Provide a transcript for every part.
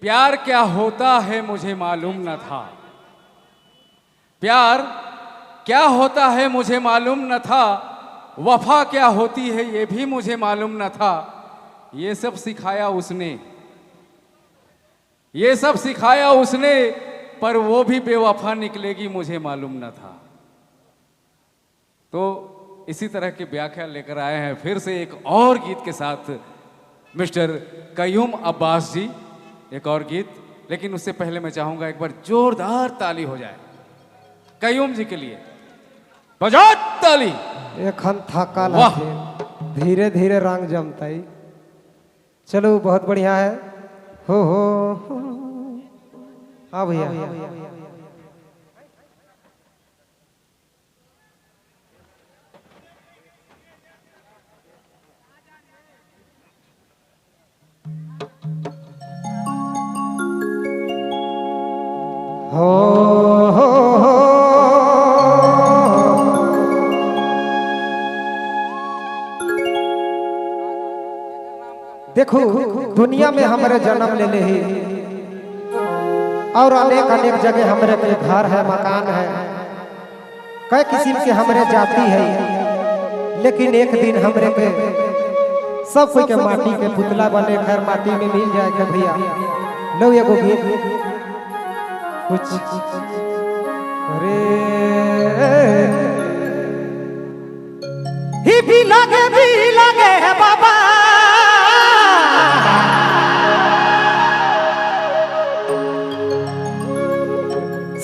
प्यार क्या होता है मुझे मालूम न था। प्यार क्या होता है मुझे मालूम न था। वफा क्या होती है ये भी मुझे मालूम न था। ये सब सिखाया उसने, ये सब सिखाया उसने, पर वो भी बेवफा निकलेगी मुझे मालूम न था। तो इसी तरह की व्याख्या लेकर आए हैं फिर से एक और गीत के साथ मिस्टर कयूम अब्बास जी। एक और गीत, लेकिन उससे पहले मैं चाहूंगा एक बार जोरदार ताली हो जाए कयूम जी के लिए। बजाओ ताली। एखन थका वाह। धीरे धीरे रंग जमता। चलो बहुत बढ़िया है। हो हाँ भैया। हो देखो दुनिया में हमारे जन्म ले ले ही और अनेक अनेक जगह हमारे के घर है, मकान है, कई किस्म के हमारे जाति है। लेकिन एक दिन हमारे के सब कोई के माटी के पुतला बने, घर माटी में मिल जाए के भैया। लो एगो गीत कुछ अरे ही भी लगे बाबा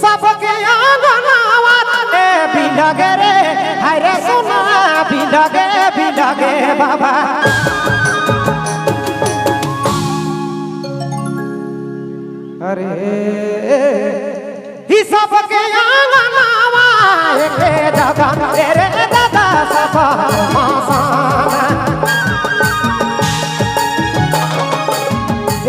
सबके आंगनवा भी लगे रे, हरे सोना भी लगे बाबा। अरे ही सबके आंगनवा एक जगह तेरे दादा सफा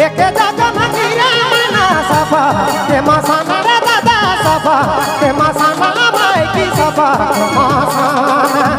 एक जगह गिरा ना सफा के मसाना रे दादा सफा के मसाना भाई की सफा मसाना।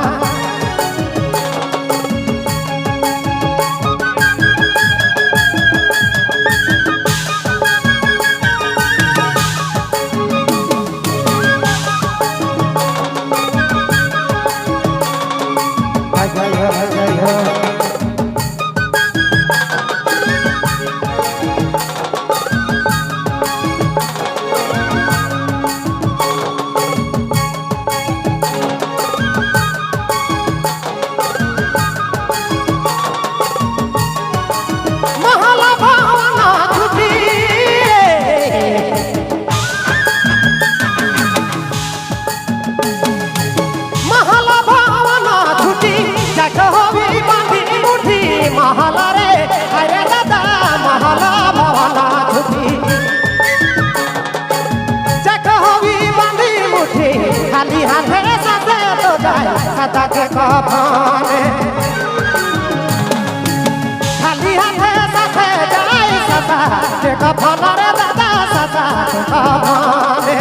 महला रे अरे दादा महला भवना छुटी चकहवी बांधी मुठी खाली हाथे साथे तो जाए सदा के कफाने खाली हाथे साथे जाए सदा के कफाना रे दादा सदा के कफाने।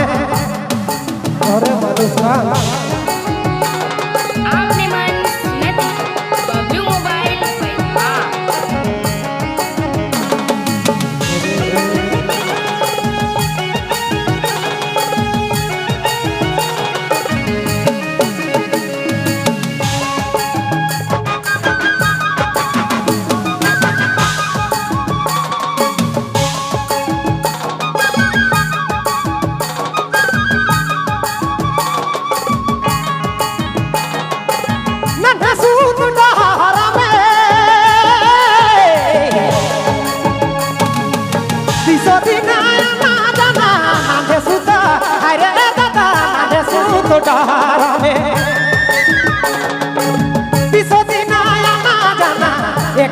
अरे मनुष्य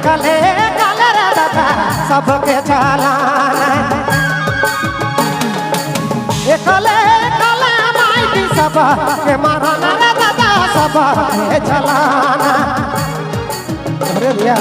कले कले रे दादा सबके चलाना कले कले माई सब के मारना रे दादा सबके चलाना। अरे भैया